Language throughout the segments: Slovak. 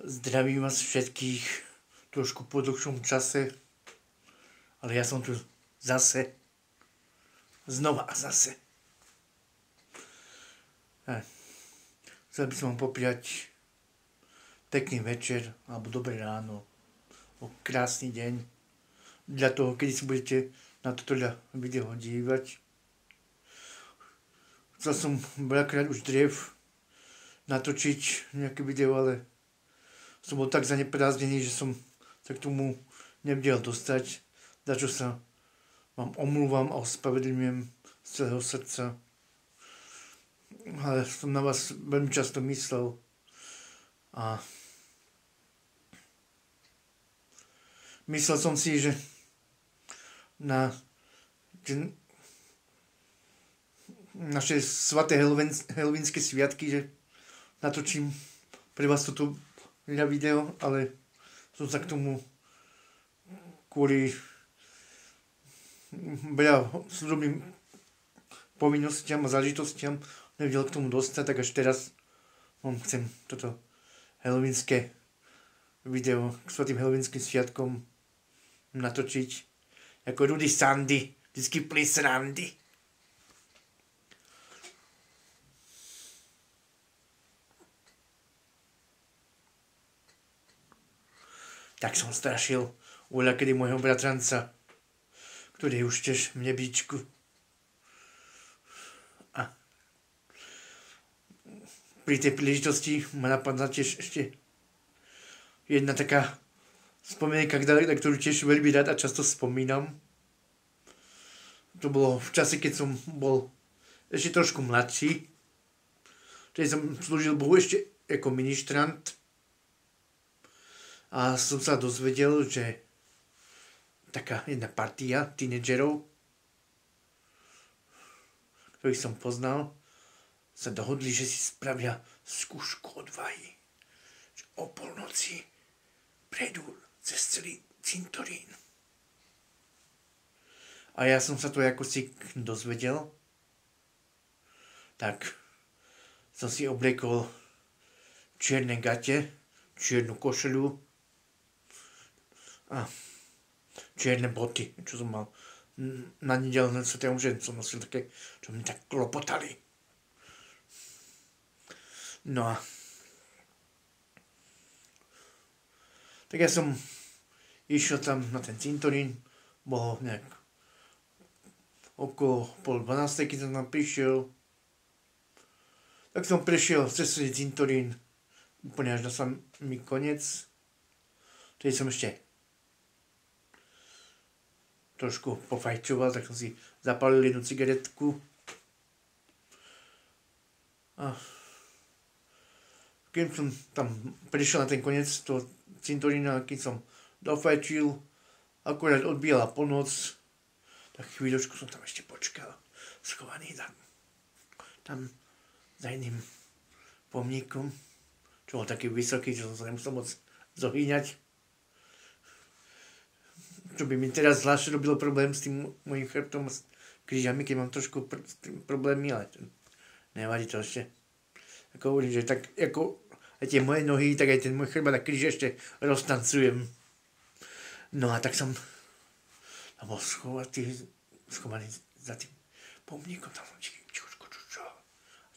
Zdravím vás všetkých trošku po dlhšom čase, ale ja som tu zase, znova a zase. Chcel by som vám popriať pekný večer alebo dobré ráno, krásny deň, dla toho, kedy si budete na toto video dívať. Chcel som veľakrát už driev natočiť nejaké video, ale som bol tak zaneprázdnený, že som sa k tomu nevedel dostať, za čo sa vám omlúvam a ospravedlňujem z celého srdca. Ale som na vás veľmi často myslel a myslel som si, že na naše svaté helovínske sviatky, že natočím pre vás toto video, ale som sa k tomu kvôli veľa súdobným povinnostiam a zážitostiam nevedel k tomu dostať, tak až teraz vám chcem toto helovínske video k svatým helovínskym sviatkom natočiť ako Rudy Sandy, vždycky plis randy. Tak som strašil voľakedy môjho bratranca, ktorý je už tiež v nebíčku. A pri tej príležitosti ma napadla tiež ešte jedna taká spomienka, na ktorú tiež veľmi rád a často spomínam. To bolo v čase, keď som bol ešte trošku mladší. Vtedy som slúžil Bohu ešte ako ministrant. A som sa dozvedel, že taká jedna partia tínedžerov, ktorých som poznal, sa dohodli, že si spravia skúšku odvahy. Že o polnoci prejdú cez celý cintorín. A ja som sa to ako si dozvedel, tak som si obliekol čierne gate, čiernu košeľu a čierne boty, čo som mal na nedeľné sveté omše, som nosil také, čo mi tak klopotali. No a tak ja som išiel tam na ten cintorín, bolo nejak okolo 11:30, keď som tam prišiel. Tak som prešiel cez celý cintorín úplne až na samý koniec. Tedy som ešte trošku pofajčoval, tak som si zapálil jednu cigaretku. A keď som tam prišiel na ten koniec toho cintorína, keď som dofajčil, akurát odbíjala polnoc, tak chvíľočku som tam ešte počkal, schovaný tam za jedným pomníkom, čo bol taký vysoký, že som sa nemusel moc zohýňať. Čo by mi teraz zvlášť robilo problém s tým mojím chrbtom s krížami, keď mám trošku problémy, ale nevadí to ešte. Ako hovorím, že tak ako aj tie moje nohy, tak aj ten môj chrbát a kríž ešte roztancujem. No a tak som tam bol schovaný za tým pomníkom, tam som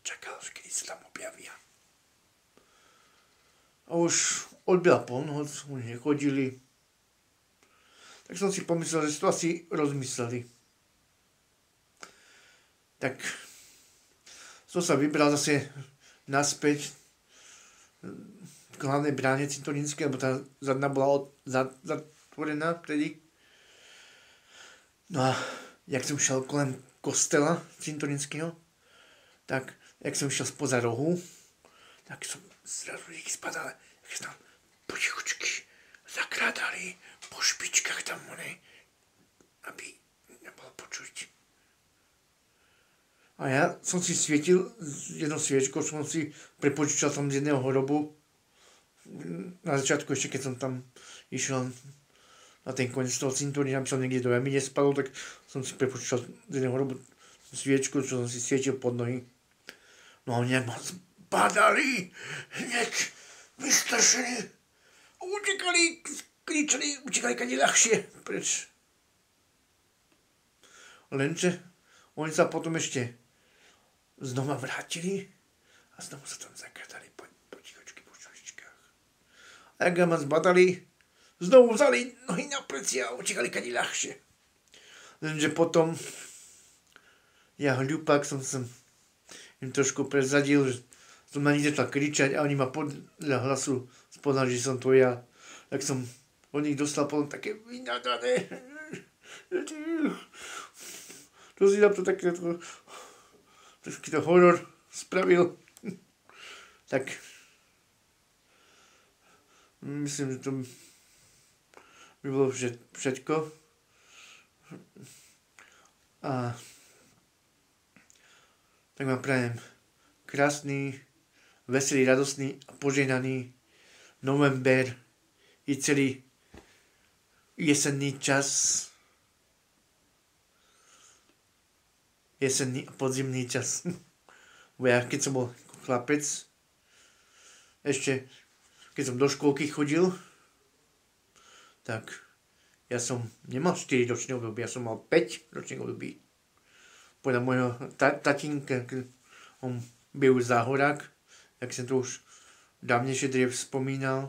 čakal, že kedy sa tam objavia. A už odbila polnoc, už nechodili. Tak som si pomyslel, že si to asi rozmysleli. Tak som sa vybral zase naspäť k hlavnej bráne cintorínskej, lebo tá zadná bola zatvorená vtedy. No a jak som šiel kolem kostela cintorínskeho, tak jak som šiel spoza rohu, tak som zrazu ich spadal, jak sa tam potichučky zakrádali po špičkách tam, aby nebolo počuť. A ja som si svietil jednou sviečkou, som si prepočítal tam z jedného hrobu. Na začiatku ešte, keď som tam išiel na ten koniec toho cintorína, aby som niekde do jamy nespadol, tak som si prepočítal z jedného hrobu sviečku, čo som si svietil pod nohy. No a nejak ma zbadali hneď vystrašení. Utekali, kričali, utekali kade ľahšie preč. Lenže oni sa potom ešte znova vrátili a znovu sa tam zakradali potichočky po šuličkách. A ak ma zbadali, znovu vzali nohy na plecia a utekali kade ľahšie. Lenže potom ja hľupák som im trošku prezadil, že som na nich začal kričať a oni ma podľa hlasu spoznali, že som to ja. Tak som od nich dostal potom také vynadané. To si nám to takýto horor spravil. Tak myslím, že to by bolo všetko. A tak vám prajem krásny, veselý, radostný a požehnaný november i celý jesenný čas. Jesenný a podzimný čas. Bo ja, keď som bol chlapec, ešte keď som do škôlky chodil, tak ja som nemal 4-ročné obdobie, ja som mal 5-ročné obdobie. Podľa môjho tatínka, on byl záhorák, jak som to už dávnejšie driev spomínal.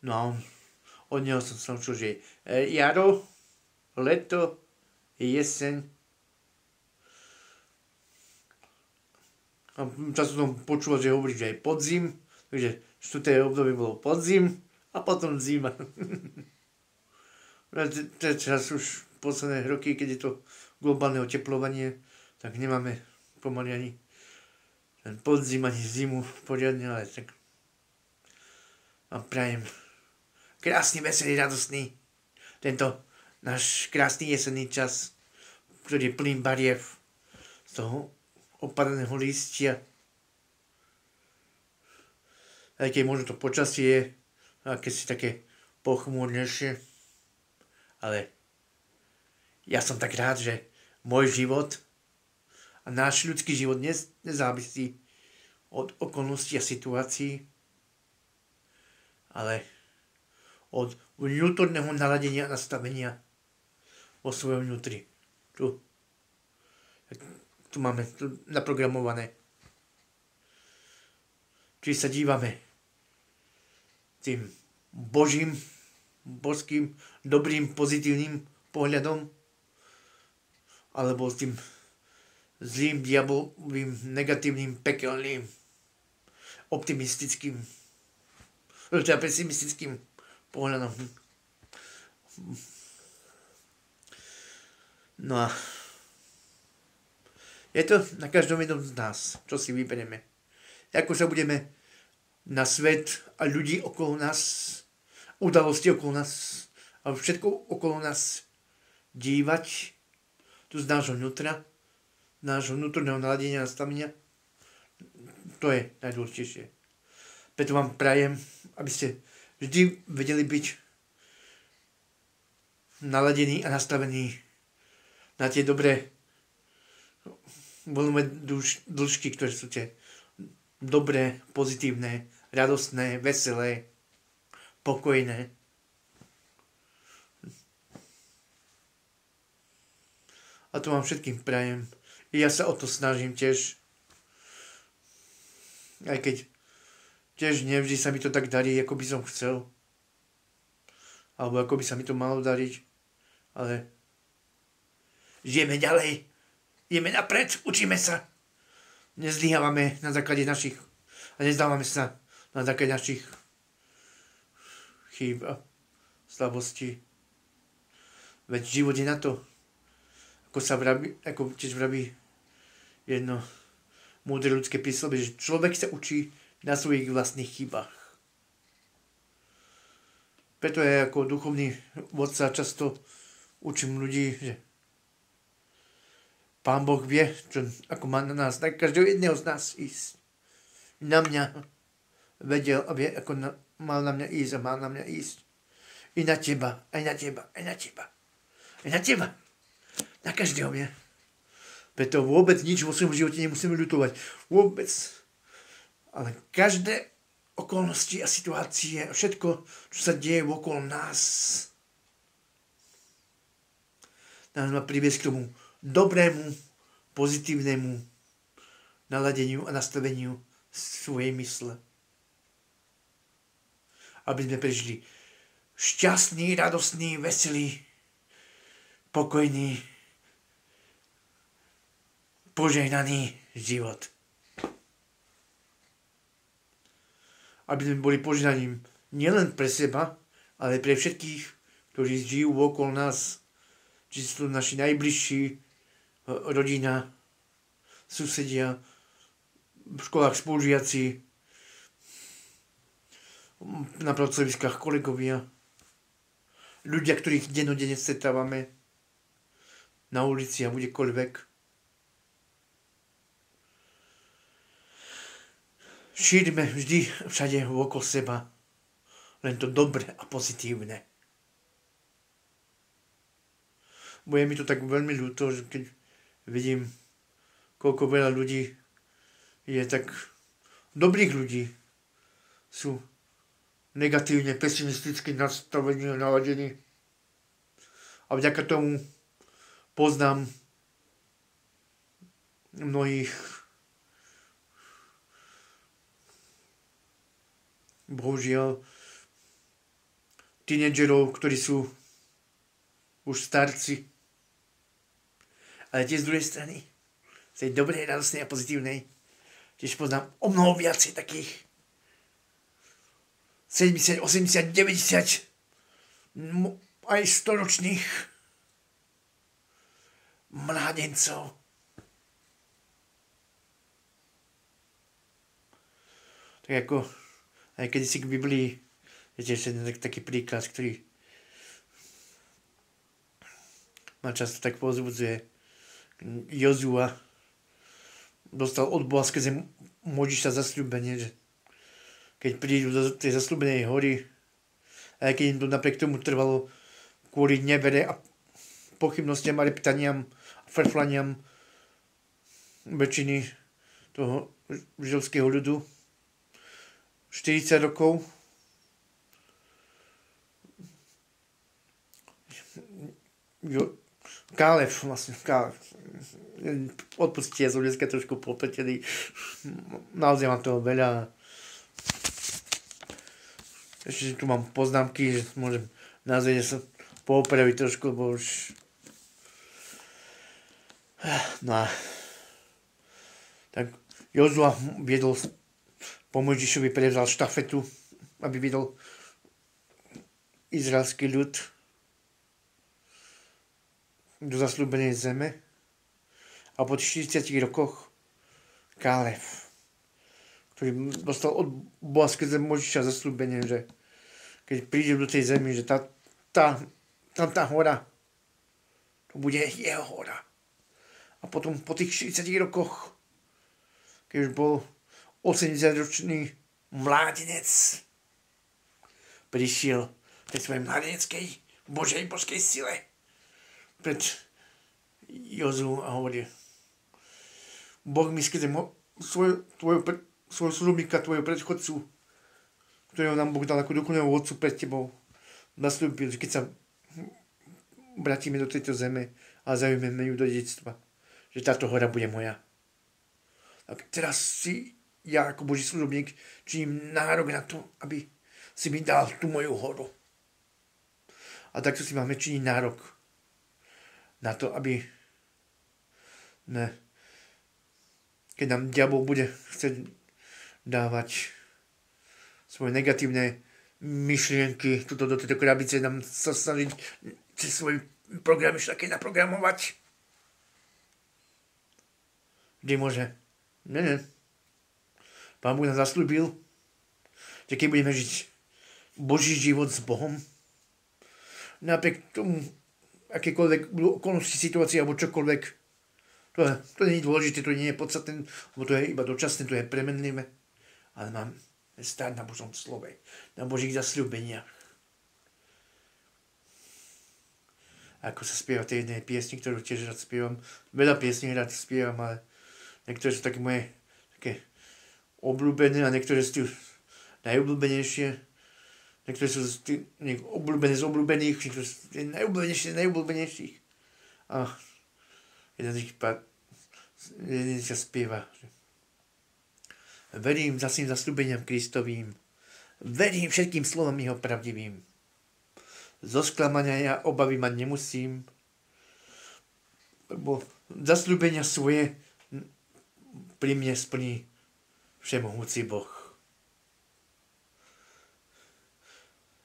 No a od neho som sa naučil, že jaro, leto, jeseň. A často som počul, že hovorí, že aj podzim, takže 4. obdobie bolo podzim a potom zima. Teraz už posledné roky, keď je to globálne oteplovanie, tak nemáme pomaly ani ten podzim, ani zimu poriadne, ale tak vám prajem krásny, veselý, radostný tento náš krásny jesenný čas, ktorý je plný bariev z toho opadaného lístia. Aj keď možno to počasie je akési také pochmúrnejšie, ale ja som tak rád, že môj život a náš ľudský život nezávisí od okolností a situácií, ale od vnútorného naladenia a nastavenia vo svojom vnútri. Tu máme naprogramované. Či sa dívame tým božským, dobrým, pozitívnym pohľadom, alebo s tým zlým, diabolovým, negatívnym, pekelným, optimistickým, teda pesimistickým pohľadom. No a je to na každom jednom z nás, čo si vyberieme. Ako sa budeme na svet a ľudí okolo nás, udalosti okolo nás a všetko okolo nás dívať tu z nášho vnútra, nášho vnútorného naladenia a nastavenia. To je najdôležitejšie. Preto vám prajem, aby ste vždy vedeli byť naladení a nastavení na tie dobré voľné dĺžky, ktoré sú tie dobré, pozitívne, radostné, veselé, pokojné. A to vám všetkým prajem. I ja sa o to snažím tiež. Aj keď tiež nevždy sa mi to tak darí, ako by som chcel. Alebo ako by sa mi to malo dariť. Ale žijeme ďalej. Ideme napred, učíme sa. Nezlyhávame na základe našich a nezdávame sa na základe našich chýb a slabostí. Veď život je na to, ako tiež vraví jedno múdre ľudské príslovie, že človek sa učí na svojich vlastných chybách. Preto je ako duchovný vodca často učím ľudí, že Pán Boh vie, ako má na nás, tak každého jedného z nás ísť. Na mňa vedel a vie, ako mal na mňa ísť a mal na mňa ísť. I na teba, aj na teba, aj na teba. Aj na teba. Na každého vie. Preto vôbec nič vo svojom živote nemusíme ľutovať. Vôbec. Ale každé okolnosti a situácie a všetko, čo sa deje okolo nás, nás má priviesť k tomu dobrému, pozitívnemu naladeniu a nastaveniu svojej mysle. Aby sme prežili šťastný, radostný, veselý, pokojný, požehnaný život. Aby sme boli požehnaním nielen pre seba, ale pre všetkých, ktorí žijú okolo nás, či sú naši najbližší, rodina, susedia, v školách spolužiaci, na pracoviskách kolegovia, ľudia, ktorých dennodenne stretávame na ulici a kdekoľvek. Šírime vždy všade okolo seba len to dobré a pozitívne. Bude mi to tak veľmi ľúto, že keď vidím, koľko veľa ľudí je tak dobrých ľudí, sú negatívne, pesimisticky nastavení a naladení. A vďaka tomu poznám mnohých, bohužiaľ, tínedžerov, ktorí sú už starci. Ale tiež z druhej strany, z tej dobrej, radostnej a pozitívnej, tiež poznám o mnoho viacej takých 70, 80, 90, aj 100-ročných mládencov. Tak ako aj kedysi k Biblii, je tiež taký príkaz, ktorý ma často tak povzbudzuje. Jozua dostal od Boha skrze Mojžiša zasľúbenie, že keď prídu do tej zasľúbenej hory, aj keď im to napriek tomu trvalo kvôli nevere a pochybnostiam a reptaniam a frflaniam väčšiny toho židovského ľudu, 40 rokov Kálev, odpustite, ja som dneska trošku popetený, naozaj mám toho veľa. Ešte tu mám poznámky, že môžem naozaj sa poopraviť trošku, lebo už no a tak Jozua viedol po Mojžišovi, prevzal štafetu, aby viedol izraelský ľud do zasľúbenej zeme. A po 40 rokoch Kálev, ktorý dostal od Boha skrze Mojžiša zasľúbenie, že keď príde do tej zemi, že tá hora, to bude jeho hora. A potom po tých 40 rokoch, keď už bol 80-ročný mládenec, prišiel tej svojej mládeneckej božskej sile pred Jozu a hovorí: Boh mi skrze svojho služobníka, tvojho predchodcu, ktorého nám Boh dal ako dokonalého otcu pred tebou, nasľúbil, že keď sa vrátime do tejto zeme a zaujmeme ju do dedičstva, že táto hora bude moja. Tak teraz si ja ako Boží služobník činím nárok na to, aby si mi dal tú moju horu. A takto si máme činiť nárok na to, aby keď nám diabol bude chcieť dávať svoje negatívne myšlienky do tejto krabice, nám sa snažiť cez svoj program ešte také naprogramovať. Kde môže? Nie. Pán Boh nám zasľúbil, že keď budeme žiť Boží život s Bohom, napriek tomu, akékoľvek okolnosti, situácie alebo čokoľvek, to nie je dôležité, to nie je podstatné, lebo to je iba dočasné, to je premenlivé. Ale máme stáť na Božom slove, na Božích zasľúbeniach. Ako sa spieva v tej jednej piesni, ktorú tiež rád spievam. Veľa piesní rád spievam, ale niektoré sú také moje také obľúbené a niektoré sú najobľúbenejšie, niektoré sú obľúbené z obľúbených, niektoré sú najobľúbenejšie z najobľúbenejších. A jeden sa spieva. Verím zasým zasľúbeniam Kristovým, verím všetkým slovom jeho pravdivým. Zo sklamania ja obavy mať nemusím, lebo zasľúbenia svoje pri mne splní všemohúci Boh.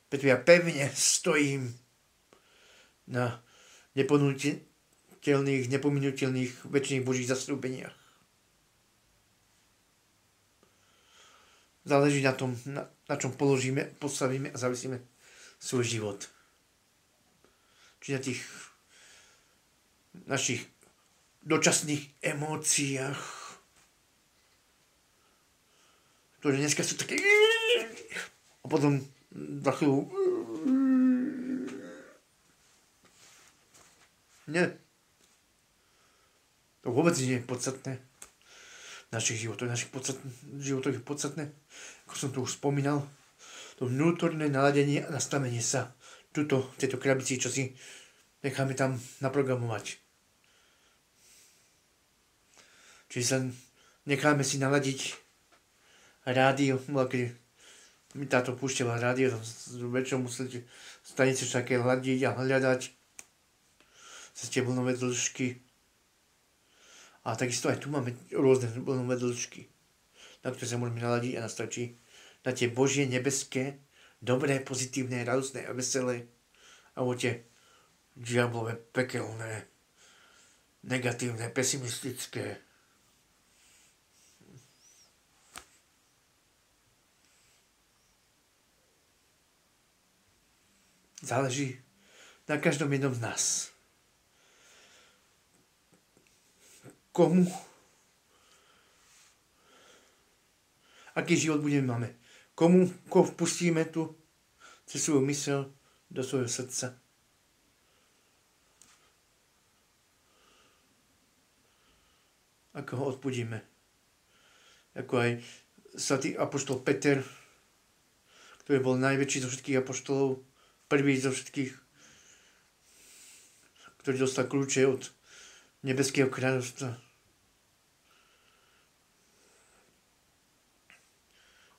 Preto ja pevne stojím na nepominuteľných večných Božích zasľúbeniach. Záleží na tom, na čom postavíme a zavisíme svoj život. Či na tých našich dočasných emóciách, ktoré dneska sú také a potom za chvíľu nie. To vôbec nie je podstatné. Našich životoch je podstatné, ako som to už spomínal, to vnútorné naladenie a nastavenie sa tejto krabici, čo si necháme tam naprogramovať. Čiže sa necháme si naladiť rádio, keď mi táto púšťala rádio, večer musíte stanice také hľadiť a hľadať cez tie vlnové dĺžky. A takisto aj tu máme rôzne vlnové dĺžky, na ktoré sa môžeme naladiť a nastačiť na tie Božie, nebeské, dobré, pozitívne, radostné a veselé a o tie diablové, pekelné, negatívne, pesimistické. Záleží na každom jednom z nás. Aký život budeme máme. Koho vpustíme tu cez svoju myseľ do svojho srdca. Ako ho odpudíme. Ako aj svätý apoštol Peter, ktorý bol najväčší zo všetkých apoštolov, prvý zo všetkých, ktorý dostal kľúče od nebeského kráľovstva.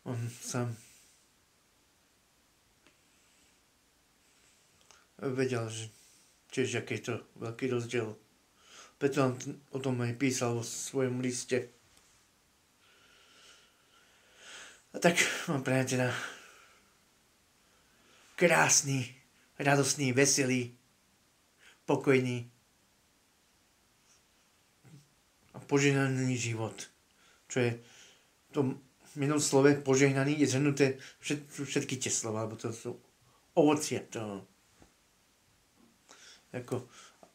On sám vedel, že tiež aký je to veľký rozdiel. Preto on o tom aj písal vo svojom liste. A tak mám prajem teda krásny, radostný, veselý, pokojný a požehnaný život. Čo je to v jednom slove požehnaný je zhrnuté všetky tie slova, alebo to sú ovocie toho. Ako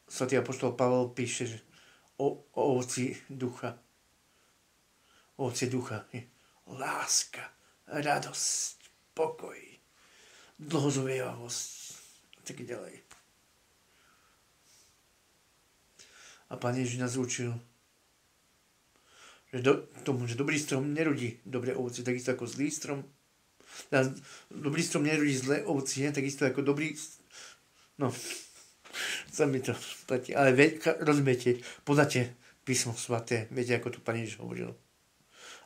svätý apoštol Pavel píše, že ovoci ducha. Ovocie ducha je láska, radosť, pokoj, dlhozojavosť a tak ďalej. A Pán Ježiš nás učil, že dobrý strom nerodí dobré ovocie, takisto ako zlý strom. Dobrý strom nerodí zlé ovocie, takisto ako dobrý... No, sa mi to platí. Ale rozumiete, poznáte písmo sväté, viete, ako tu Pán Ježiš hovoril.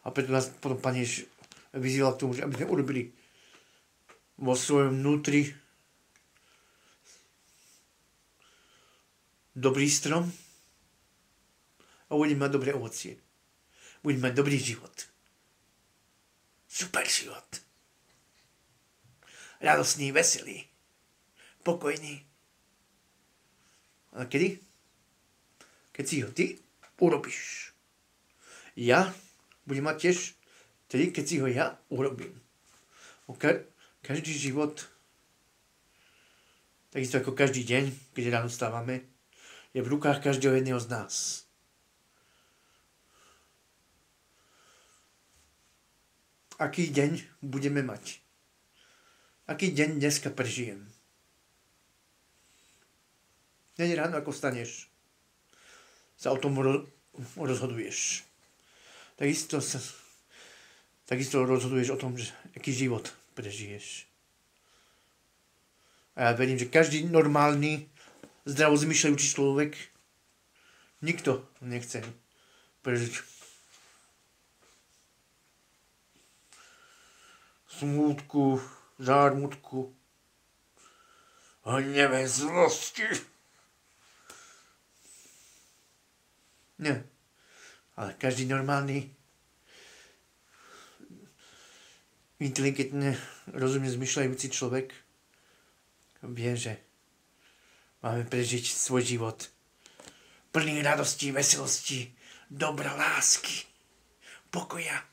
A preto nás potom Pán Ježiš vyzýval k tomu, aby sme urobili vo svojom vnútri dobrý strom a budeme mať dobré ovocie. Budeme mať dobrý život. Super život. Radostný, veselý, pokojný. A kedy? Keď si ho ty urobíš. Ja budem mať tiež tedy, keď si ho ja urobím. Každý život, takisto ako každý deň, keď ráno stávame, je v rukách každého jedného z nás. Aký deň budeme mať? Aký deň dneska prežijem? Deň ráno, ako vstaneš, sa o tom rozhoduješ. Takisto takisto rozhoduješ o tom, že aký život prežiješ. A ja verím, že každý normálny, zdravo zmyšľajúci človek, nikto nechce prežiť smútku, zármutku, hneve, zlosti. Nie. Ale každý normálny, inteligentne, rozumne zmyšľajúci človek vie, že máme prežiť svoj život plný radosti, veselosti, dobra, lásky, pokoja.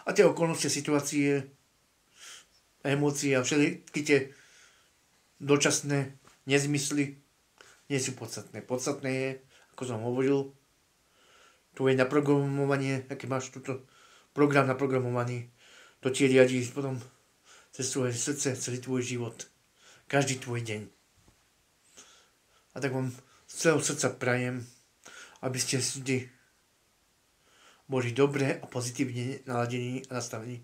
A tie okolnosti, situácie, emócie a všetky tie dočasné nezmysly nie sú podstatné. Podstatné je, ako som hovoril, tvoje naprogramovanie, aké máš túto program naprogramovaný, to ti riadí potom cez svoje srdce, celý tvoj život, každý tvoj deň. A tak vám z celého srdca prajem, aby ste vždy boli dobre a pozitívne naladení a nastavení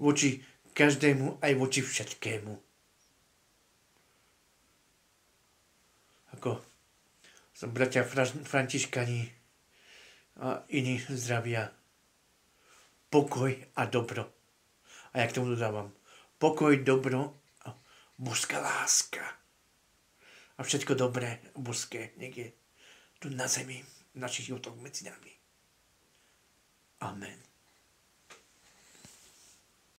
voči každému, aj voči všetkému. Ako som bratia Františkani a iní zdravia. Pokoj a dobro. A ja k tomu dodávam. Pokoj, dobro a božská láska. A všetko dobré a božské nech je tu na zemi, v našich životoch medzi nami. Amen.